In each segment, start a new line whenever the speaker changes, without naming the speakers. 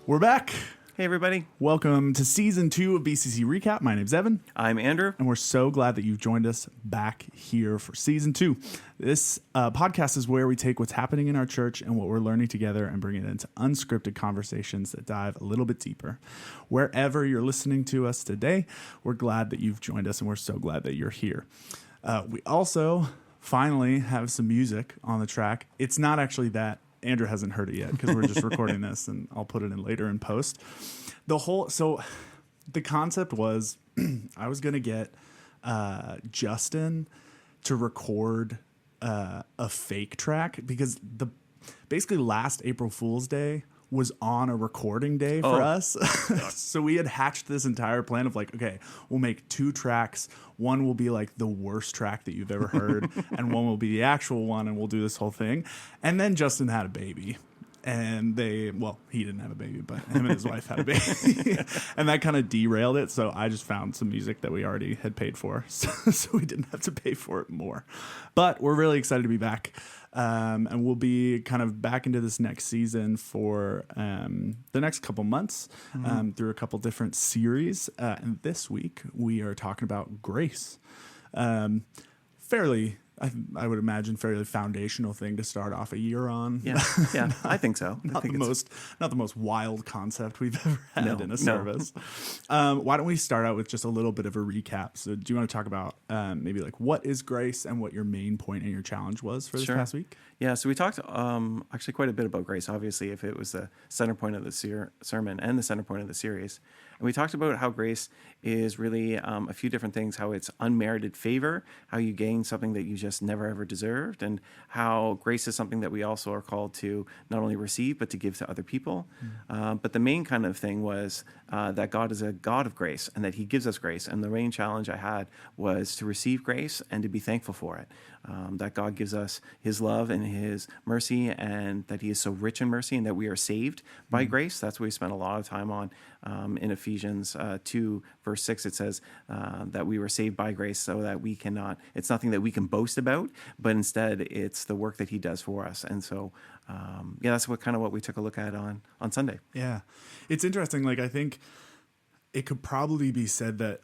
We're back.
Hey, everybody.
Welcome to Season 2 of BCC Recap. My name's Evan.
I'm Andrew.
And we're so glad that you've joined us back here for Season 2. This podcast is where we take what's happening in our church and what we're learning together and bring it into unscripted conversations that dive a little bit deeper. Wherever you're listening to us today, we're glad that you've joined us and we're so glad that you're here. We also finally have some music on the track. It's not actually that. Andrew hasn't heard it yet because we're just recording this and I'll put it in later in post. So the concept was I was going to get Justin to record a fake track because basically last April Fool's Day was on a recording day for us. So we had hatched this entire plan of like, okay, we'll make 2 tracks. One will be like the worst track that you've ever heard, and one will be the actual one, and we'll do this whole thing. And then Justin had a baby. And he didn't have a baby, but him and his wife had a baby. And that kind of derailed it. So I just found some music that we already had paid for. So we didn't have to pay for it more. But we're really excited to be back. And we'll be kind of back into this next season for the next couple months through a couple different series. And this week we are talking about grace. I would imagine fairly foundational thing to start off a year on.
Yeah, I think so.
Not the most wild concept we've ever had in a service. Why don't we start out with just a little bit of a recap? So do you want to talk about maybe like what is grace and what your main point and your challenge was for this past week?
Yeah, so we talked actually quite a bit about grace, obviously, if it was the center point of the sermon and the center point of the series. And we talked about how grace is really a few different things, how it's unmerited favor, how you gain something that you just never ever deserved, and how grace is something that we also are called to not only receive, but to give to other people. But the main kind of thing was that God is a God of grace and that he gives us grace. And the main challenge I had was to receive grace and to be thankful for it. That God gives us his love and his mercy, and that he is so rich in mercy, and that we are saved by grace. That's what we spent a lot of time on in Ephesians 2, verse 6. It says that we were saved by grace, so that it's nothing that we can boast about, but instead it's the work that he does for us. And so, that's what we took a look at on Sunday.
Yeah. It's interesting. Like, I think it could probably be said that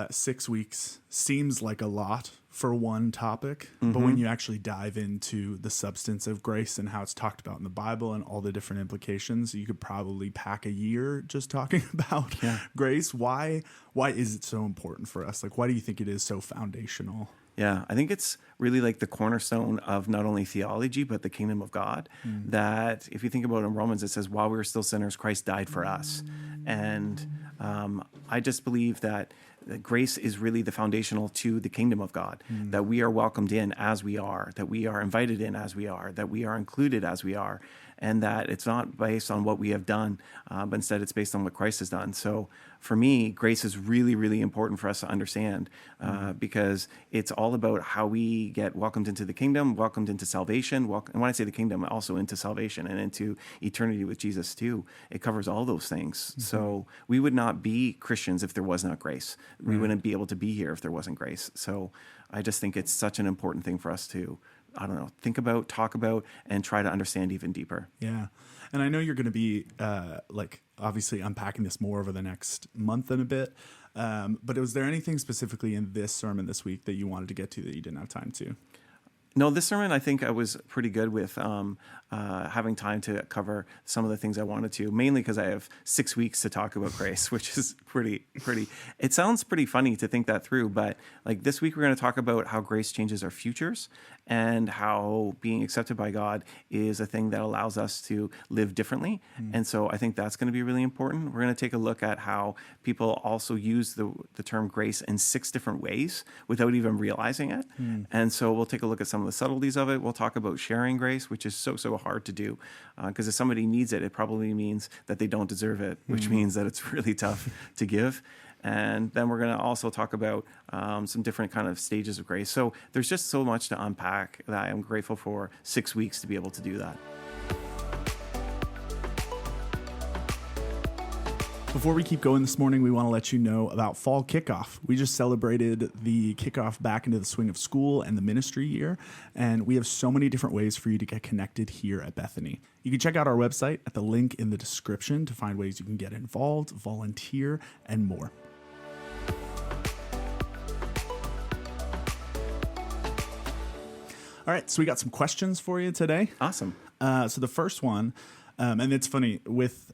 6 weeks seems like a lot for one topic, but when you actually dive into the substance of grace and how it's talked about in the Bible and all the different implications, you could probably pack a year just talking about grace. Why is it so important for us? Like, why do you think it is so foundational?
Yeah, I think it's really like the cornerstone of not only theology, but the kingdom of God. That if you think about in Romans, it says, while we were still sinners, Christ died for us. And I just believe that grace is really the foundational to the kingdom of God, that we are welcomed in as we are, that we are invited in as we are, that we are included as we are, and that it's not based on what we have done, but instead it's based on what Christ has done. So for me, grace is really, really important for us to understand because it's all about how we get welcomed into the kingdom, welcomed into salvation. And when I say the kingdom, also into salvation and into eternity with Jesus too. It covers all those things. So we would not be Christians if there was not grace. We wouldn't be able to be here if there wasn't grace. So I just think it's such an important thing for us to, think about, talk about, and try to understand even deeper.
Yeah. And I know you're going to be obviously unpacking this more over the next month and a bit. But was there anything specifically in this sermon this week that you wanted to get to that you didn't have time to?
No, this sermon, I think I was pretty good with having time to cover some of the things I wanted to, mainly because I have 6 weeks to talk about grace, which is pretty, it sounds pretty funny to think that through, but like this week we're going to talk about how grace changes our futures and how being accepted by God is a thing that allows us to live differently. And so I think that's going to be really important. We're going to take a look at how people also use the term grace in 6 different ways without even realizing it. And so we'll take a look at some of the subtleties of it. We'll talk about sharing grace, which is so hard to do, because if somebody needs it, it probably means that they don't deserve it, which means that it's really tough to give. And then we're going to also talk about some different kind of stages of grace. So there's just so much to unpack that I am grateful for 6 weeks to be able to do that.
Before we keep going this morning, we want to let you know about Fall Kickoff. We just celebrated the kickoff back into the swing of school and the ministry year, and we have so many different ways for you to get connected here at Bethany. You can check out our website at the link in the description to find ways you can get involved, volunteer, and more. All right, so we got some questions for you today.
Awesome.
So the first one, and it's funny with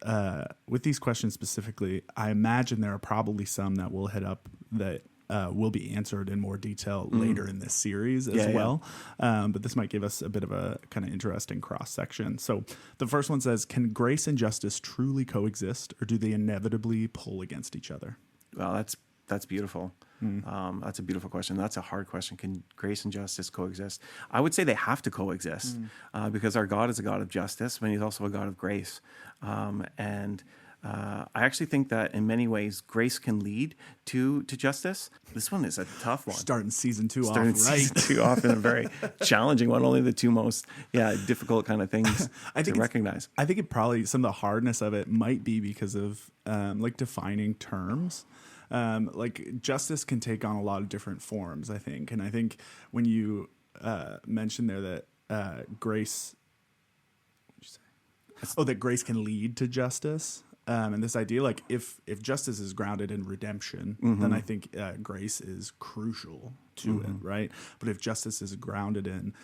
these questions specifically, I imagine there are probably some that we'll hit up that will be answered in more detail later in this series as well. But this might give us a bit of a kind of interesting cross section. So the first one says, can grace and justice truly coexist, or do they inevitably pull against each other?
Well, that's beautiful. That's a beautiful question. That's a hard question. Can grace and justice coexist? I would say they have to coexist because our God is a God of justice, but he's also a God of grace. I actually think that in many ways, grace can lead to justice. This one is a tough one.
Starting season 2
Starting
off right.
season 2 off in a very challenging one. Only the two most difficult kind of things to recognize.
I think it probably, some of the hardness of it might be because of like defining terms. Like justice can take on a lot of different forms, I think. And I think when you mentioned there that grace, that grace can lead to justice. And this idea, like if justice is grounded in redemption, then I think grace is crucial to it, right? But if justice is grounded in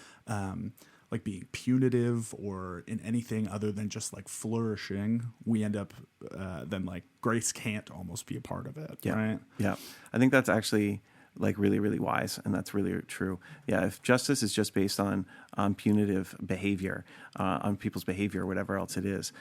like being punitive or in anything other than just like flourishing, we end up then like grace can't almost be a part of it, right?
Yeah, I think that's actually like really, really wise, and that's really true. Yeah, if justice is just based on punitive behavior, on people's behavior, or whatever else it is,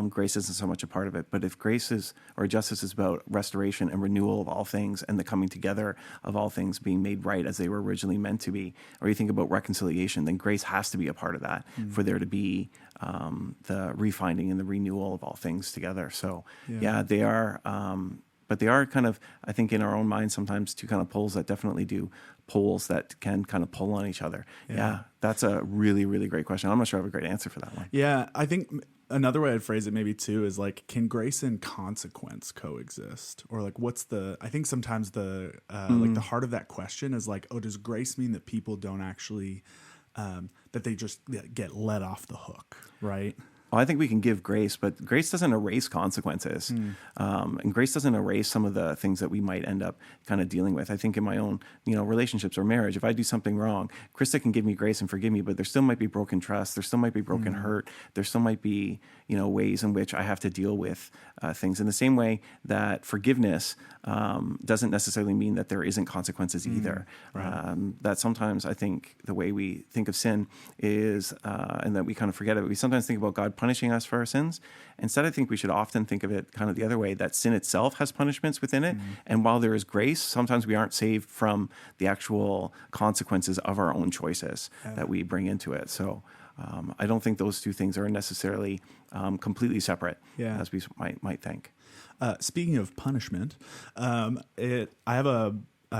grace isn't so much a part of it. But if grace is, or justice is about restoration and renewal of all things and the coming together of all things being made right as they were originally meant to be, or you think about reconciliation, then grace has to be a part of that for there to be the refinding and the renewal of all things together. So they are... but they are kind of, I think, in our own minds sometimes two kind of poles that definitely do poles that can kind of pull on each other. Yeah, that's a really, really great question. I'm not sure I have a great answer for that one.
Yeah, I think another way I'd phrase it maybe too is like, can grace and consequence coexist? Or like, I think sometimes the like the heart of that question is like, does grace mean that people don't actually, that they just get let off the hook, right?
Well, I think we can give grace, but grace doesn't erase consequences. And grace doesn't erase some of the things that we might end up kind of dealing with. I think in my own, relationships or marriage, if I do something wrong, Krista can give me grace and forgive me, but there still might be broken trust. There still might be broken hurt. There still might be, ways in which I have to deal with things. In the same way that forgiveness doesn't necessarily mean that there isn't consequences either. Right. That sometimes I think the way we think of sin is, and that we kind of forget it, we sometimes think about God punishing us for our sins. Instead, I think we should often think of it kind of the other way, that sin itself has punishments within it. And while there is grace, sometimes we aren't saved from the actual consequences of our own choices that we bring into it. So I don't think those two things are necessarily completely separate as we might think.
Speaking of punishment, I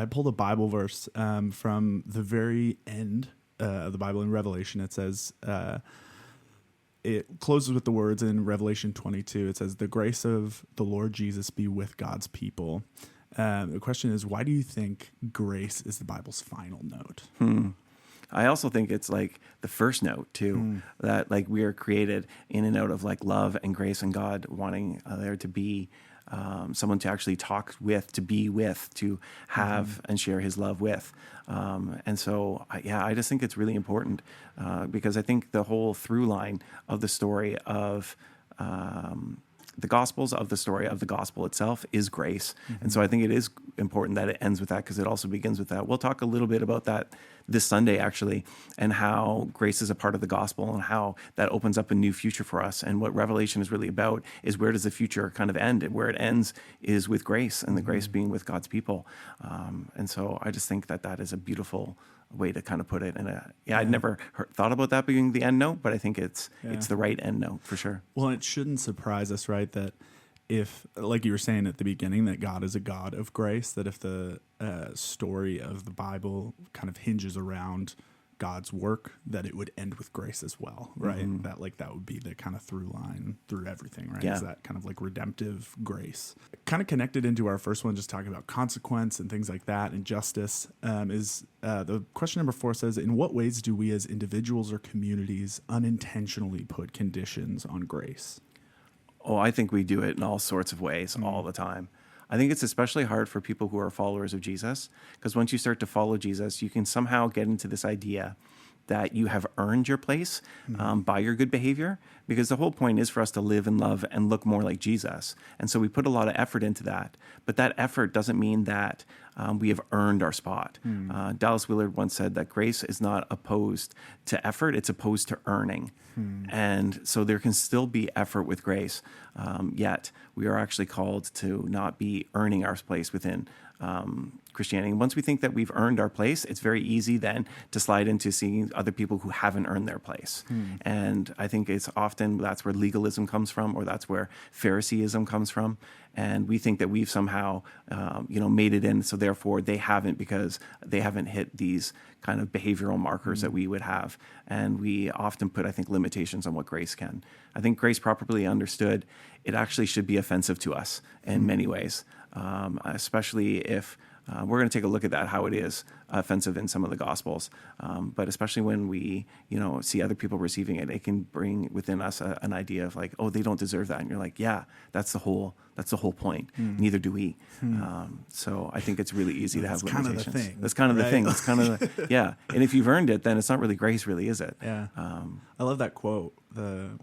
pulled a Bible verse from the very end of the Bible in Revelation. It says, it closes with the words in Revelation 22. It says, "The grace of the Lord Jesus be with God's people." The question is, why do you think grace is the Bible's final note?
I also think it's like the first note too, that like we are created in and out of like love and grace and God wanting there to be someone to actually talk with, to be with, to have and share his love with. And so, I just think it's really important because I think the whole through line of the story of the Gospels, of the story of the gospel itself, is grace. And so I think it is important that it ends with that, because it also begins with that. We'll talk a little bit about that this Sunday, actually, and how grace is a part of the gospel and how that opens up a new future for us. And what Revelation is really about is, where does the future kind of end? And where it ends is with grace, and the grace being with God's people. And so I just think that is a beautiful way to kind of put it. And I'd never thought about that being the end note, but I think it's the right end note for sure.
Well, it shouldn't surprise us, right, that if, like you were saying at the beginning, that God is a God of grace, that if the story of the Bible kind of hinges around God's work, that it would end with grace as well, right? That like that would be the kind of through line through everything, right?
Yeah.
Is that kind of like redemptive grace. Kind of connected into our first one, just talking about consequence and things like that and justice, is the question number 4 says, in what ways do we as individuals or communities unintentionally put conditions on grace?
Oh, I think we do it in all sorts of ways all the time. I think it's especially hard for people who are followers of Jesus, because once you start to follow Jesus, you can somehow get into this idea that you have earned your place by your good behavior, because the whole point is for us to live and love and look more like Jesus. And so we put a lot of effort into that. But that effort doesn't mean that we have earned our spot. Dallas Willard once said that grace is not opposed to effort, it's opposed to earning. And so there can still be effort with grace, yet we are actually called to not be earning our place within Christianity. And once we think that we've earned our place, it's very easy then to slide into seeing other people who haven't earned their place. And I think it's often that's where legalism comes from, or that's where Phariseeism comes from. And we think that we've somehow, made it in, so therefore they haven't, because they haven't hit these kind of behavioral markers that we would have. And we often put, I think, limitations on what grace can. I think grace, properly understood, it actually should be offensive to us in many ways, especially if we're going to take a look at that, how it is offensive in some of the Gospels. But especially when we, see other people receiving it, it can bring within us an idea of like, oh, they don't deserve that. And you're like, yeah, that's the whole point. Neither do we. So I think it's really easy to have limitations. That's kind of the thing. That's kind of the, yeah. And if you've earned it, then it's not really grace, really, is it?
Yeah. I love that quote,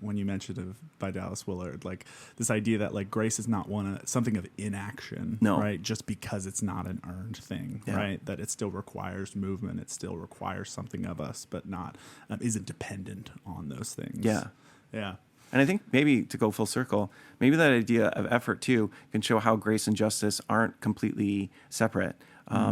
when you mentioned by Dallas Willard, like this idea that like grace is not something of inaction, right? Just because it's not an earned thing, right? That it still requires movement, it still requires something of us, but not isn't dependent on those things.
Yeah.
Yeah.
And I think maybe to go full circle, maybe that idea of effort too can show how grace and justice aren't completely separate.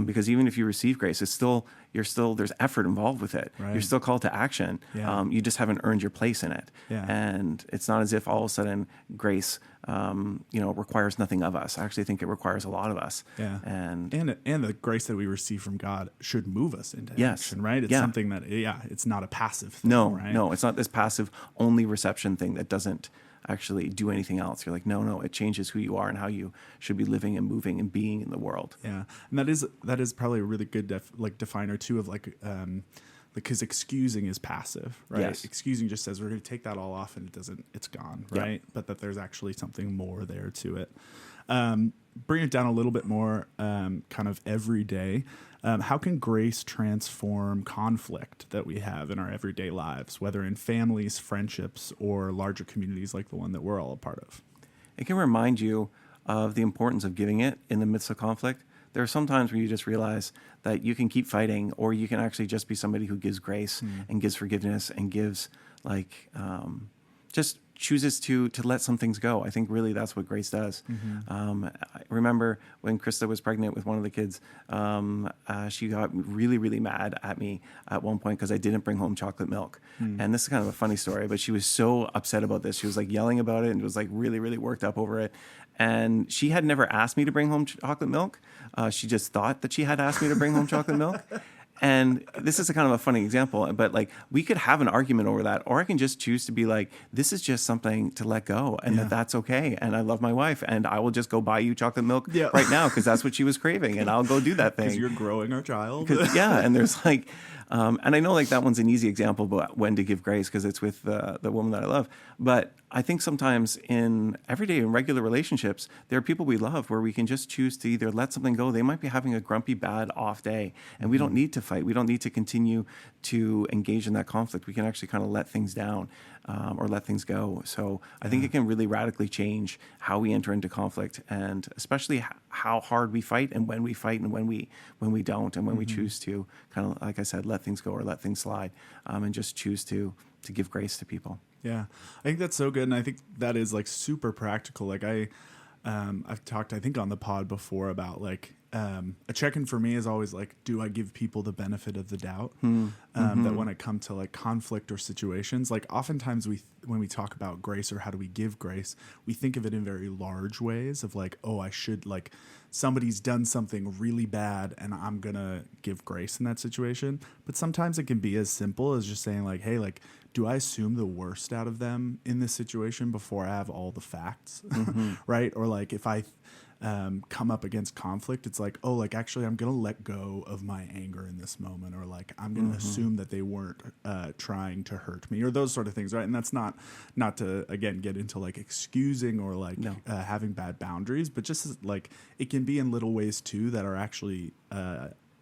Because even if you receive grace, there's effort involved with it.
Right.
You're still called to action.
Yeah.
You just haven't earned your place in it.
Yeah.
And it's not as if all of a sudden grace, requires nothing of us. I actually think it requires a lot of us.
Yeah.
And
the grace that we receive from God should move us into action, right? It's something that, it's not a passive thing, right?
No, it's not this passive only reception thing that doesn't actually do anything else. You're like, no, it changes who you are and how you should be living and moving and being in the world.
Yeah. And that is probably a really good definer too of because excusing is passive, right?
Yes.
Excusing just says we're going to take that all off and it's gone, right? Yep. But that there's actually something more there to it. Bring it down a little bit more, kind of everyday. How can grace transform conflict that we have in our everyday lives, whether in families, friendships, or larger communities like the one that we're all a part of?
It can remind you of the importance of giving it in the midst of conflict. There are some times where you just realize that you can keep fighting, or you can actually just be somebody who gives grace and gives forgiveness and gives just chooses to let some things go. I think really that's what grace does. I remember when Krista was pregnant with one of the kids, she got really, really mad at me at one point because I didn't bring home chocolate milk. And this is kind of a funny story, but she was so upset about this. She was like yelling about it and was like really, really worked up over it. And she had never asked me to bring home chocolate milk. She just thought that she had asked me to bring home chocolate milk. And this is a kind of a funny example, but like we could have an argument over that, or I can just choose to be like, this is just something to let go, and that's okay. And I love my wife, and I will just go buy you chocolate milk right now because that's what she was craving, and I'll go do that thing.
Because you're growing our child.
And there's like, and I know like that one's an easy example, but when to give grace because it's with the woman that I love. But I think sometimes in everyday and regular relationships, there are people we love where we can just choose to either let something go. They might be having a grumpy, bad, off day, and we don't need to fight. We don't need to continue to engage in that conflict. We can actually kind of let things down or let things go. So I think it can really radically change how we enter into conflict, and especially how hard we fight and when we fight and when we don't, and when we choose to kind of, like I said, let things go or let things slide, and just choose to give grace to people.
Yeah, I think that's so good, and I think that is like super practical. Like I've talked, I think, on the pod before about like a check-in for me is always like, do I give people the benefit of the doubt? That when it comes to like conflict or situations, like oftentimes when we talk about grace or how do we give grace, we think of it in very large ways of like, oh, I should, like, somebody's done something really bad and I'm gonna give grace in that situation. But sometimes it can be as simple as just saying like, hey, like, do I assume the worst out of them in this situation before I have all the facts? Right? Or like if I come up against conflict, it's like, oh, like actually I'm going to let go of my anger in this moment, or like I'm going to assume that they weren't trying to hurt me, or those sort of things, right? And that's not to, again, get into like excusing or like having bad boundaries, but just like it can be in little ways too that are actually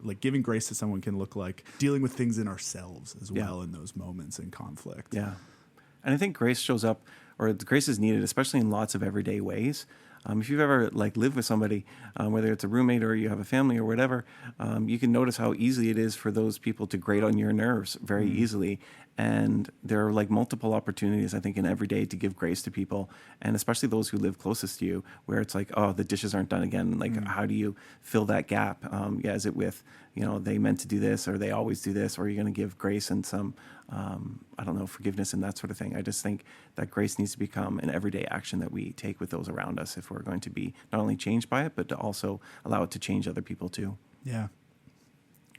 like giving grace to someone can look like dealing with things in ourselves as well in those moments in conflict.
Yeah. And I think grace shows up, or grace is needed, especially in lots of everyday ways. If you've ever like lived with somebody, whether it's a roommate or you have a family or whatever, you can notice how easy it is for those people to grate on your nerves very easily. And there are like multiple opportunities, I think, in every day to give grace to people, and especially those who live closest to you, where it's like, oh, the dishes aren't done again. Like, how do you fill that gap? Is it with, they meant to do this, or they always do this, or are you going to give grace and some, forgiveness and that sort of thing? I just think that grace needs to become an everyday action that we take with those around us if we're going to be not only changed by it, but to also allow it to change other people too.
Yeah.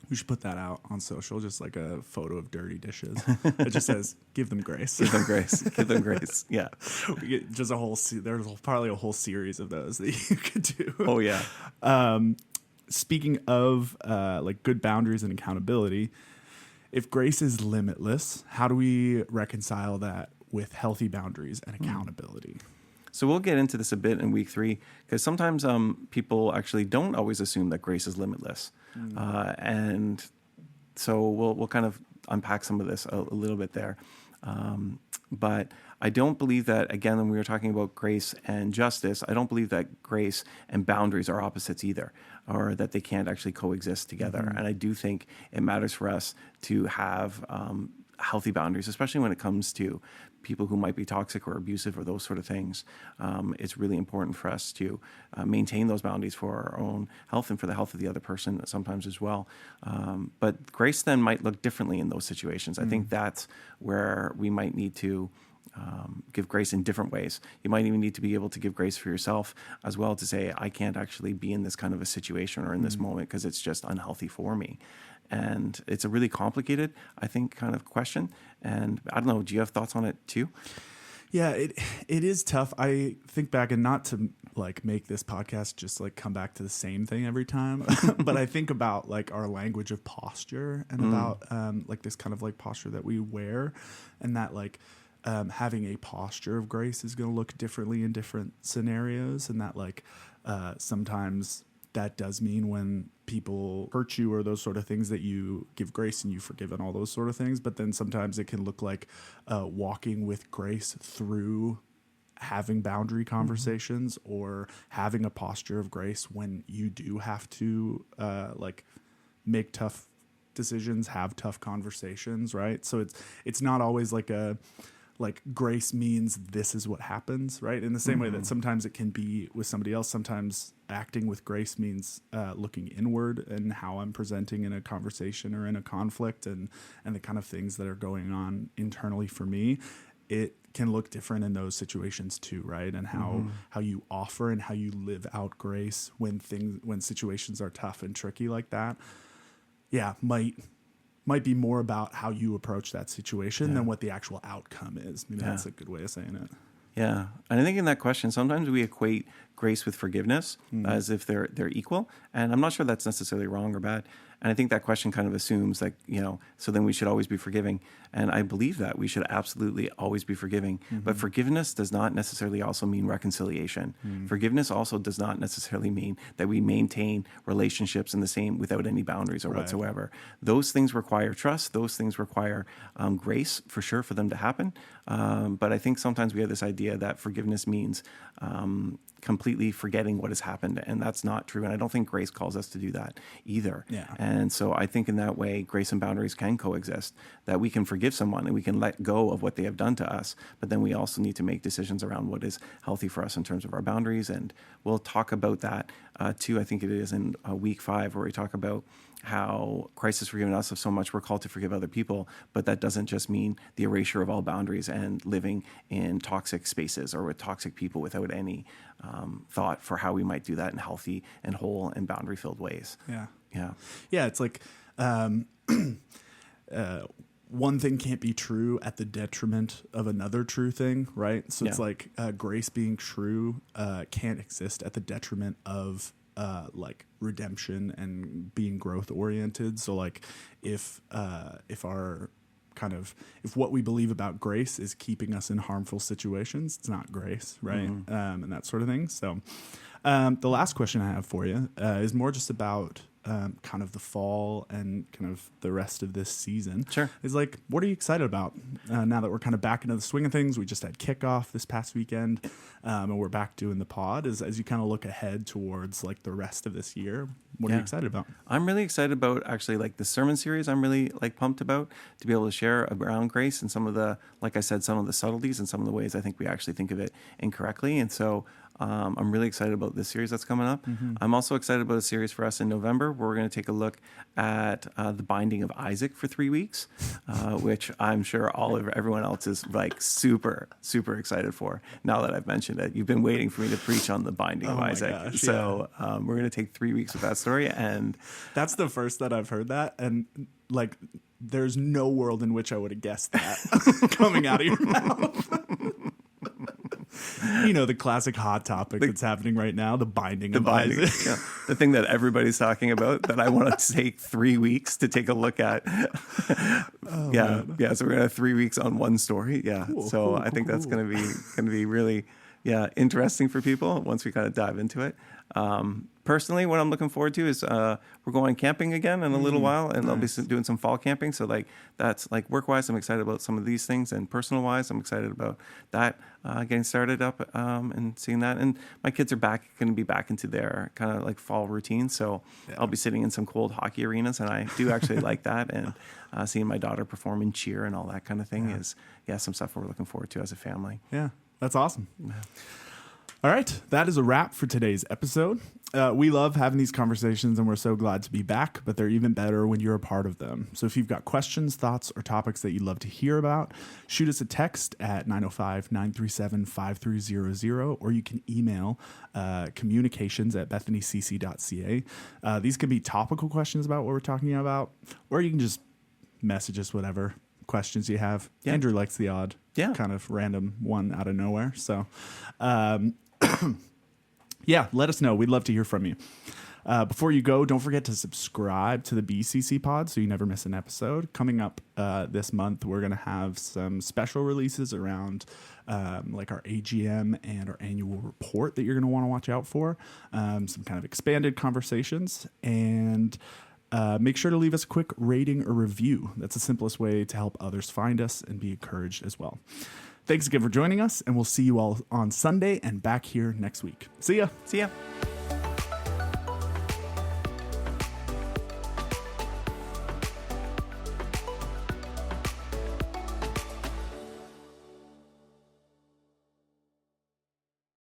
We should put that out on social, just like a photo of dirty dishes. It just says, give them grace.
Give them grace. Give them grace. Yeah.
We get just there's probably a whole series of those that you could do.
Oh, yeah.
Speaking of like good boundaries and accountability, if grace is limitless, how do we reconcile that with healthy boundaries and accountability?
So we'll get into this a bit in week 3, because sometimes people actually don't always assume that grace is limitless. And so we'll kind of unpack some of this a little bit there. But I don't believe that, again, when we were talking about grace and justice, I don't believe that grace and boundaries are opposites either, or that they can't actually coexist together. And I do think it matters for us to have healthy boundaries, especially when it comes to people who might be toxic or abusive or those sort of things. It's really important for us to maintain those boundaries for our own health and for the health of the other person sometimes as well. But grace then might look differently in those situations. I think that's where we might need to give grace in different ways. You might even need to be able to give grace for yourself as well, to say, I can't actually be in this kind of a situation or in this moment because it's just unhealthy for me. And it's a really complicated, I think, kind of question. And I don't know, do you have thoughts on it too?
Yeah, it is tough. I think back, and not to like make this podcast just like come back to the same thing every time, but I think about like our language of posture and about like this kind of like posture that we wear, and that like having a posture of grace is going to look differently in different scenarios, and that like sometimes that does mean when people hurt you or those sort of things that you give grace and you forgive and all those sort of things. But then sometimes it can look like walking with grace through having boundary conversations or having a posture of grace when you do have to like make tough decisions, have tough conversations, right? So it's not always like grace means this is what happens, right? In the same way that sometimes it can be with somebody else, sometimes acting with grace means looking inward and how I'm presenting in a conversation or in a conflict and the kind of things that are going on internally for me. It can look different in those situations too, right? And how you offer and how you live out grace when situations are tough and tricky like that. Yeah, might be more about how you approach that situation than what the actual outcome is. Maybe that's a good way of saying it.
Yeah. And I think in that question, sometimes we equate grace with forgiveness as if they're equal. And I'm not sure that's necessarily wrong or bad. And I think that question kind of assumes like, so then we should always be forgiving. And I believe that we should absolutely always be forgiving. But forgiveness does not necessarily also mean reconciliation. Forgiveness also does not necessarily mean that we maintain relationships in the same without any boundaries or whatsoever. Those things require trust. Those things require grace for sure for them to happen. But I think sometimes we have this idea that forgiveness means completely forgetting what has happened. And that's not true. And I don't think grace calls us to do that either.
Yeah.
And so I think in that way, grace and boundaries can coexist, that we can forgive someone and we can let go of what they have done to us. But then we also need to make decisions around what is healthy for us in terms of our boundaries. And we'll talk about that too. I think it is in week 5 where we talk about how Christ has forgiven us of so much. We're called to forgive other people, but that doesn't just mean the erasure of all boundaries and living in toxic spaces or with toxic people without any thought for how we might do that in healthy and whole and boundary-filled ways.
Yeah. It's like one thing can't be true at the detriment of another true thing, right? So it's like grace being true can't exist at the detriment of like redemption and being growth oriented. So like if our kind of, if what we believe about grace is keeping us in harmful situations, it's not grace, right? And that sort of thing. So the last question I have for you is more just about kind of the fall and kind of the rest of this season.
Sure.
Is like, what are you excited about now that we're kind of back into the swing of things? We just had kickoff this past weekend, and we're back doing the pod. As you kind of look ahead towards like the rest of this year, what are you excited about?
I'm really excited about actually like the sermon series. I'm really like pumped about to be able to share around grace and some of the, like I said, some of the subtleties and some of the ways I think we actually think of it incorrectly. And so I'm really excited about this series that's coming up. I'm also excited about a series for us in November where we're going to take a look at the binding of Isaac for 3 weeks, which I'm sure everyone else is like super, super excited for. Now that I've mentioned it, you've been waiting for me to preach on the binding of Isaac.
Gosh,
so we're going to take 3 weeks of that story. And
that's the first that I've heard that. And like, there's no world in which I would have guessed that coming out of your mouth. You know, the classic hot topic that's happening right now, the binding of Isaac.
Yeah. The thing that everybody's talking about that I want to take 3 weeks to take a look at. Man. Yeah. So we're going to have 3 weeks on one story. Yeah. Cool, I think that's going to be really, interesting for people once we kind of dive into it. Personally, what I'm looking forward to is we're going camping again in a little while, and I'll be doing some fall camping. So like that's like work-wise, I'm excited about some of these things, and personal-wise, I'm excited about that getting started up and seeing that. And my kids are going to be back into their kind of like fall routine. So I'll be sitting in some cold hockey arenas, and I do actually like that. And seeing my daughter perform and cheer and all that kind of thing is some stuff we're looking forward to as a family.
Yeah, that's awesome. Yeah. All right, that is a wrap for today's episode. We love having these conversations, and we're so glad to be back, but they're even better when you're a part of them. So if you've got questions, thoughts, or topics that you'd love to hear about, shoot us a text at 905-937-5300, or you can email communications@bethanycc.ca. These can be topical questions about what we're talking about, or you can just message us whatever questions you have. Andrew likes the odd kind of random one out of nowhere. So let us know. We'd love to hear from you. Before you go, don't forget to subscribe to the BCC pod so you never miss an episode. Coming up this month, we're going to have some special releases around like our AGM and our annual report that you're going to want to watch out for. Some kind of expanded conversations, and make sure to leave us a quick rating or review. That's the simplest way to help others find us and be encouraged as well. Thanks again for joining us, and we'll see you all on Sunday and back here next week. See ya.
See ya.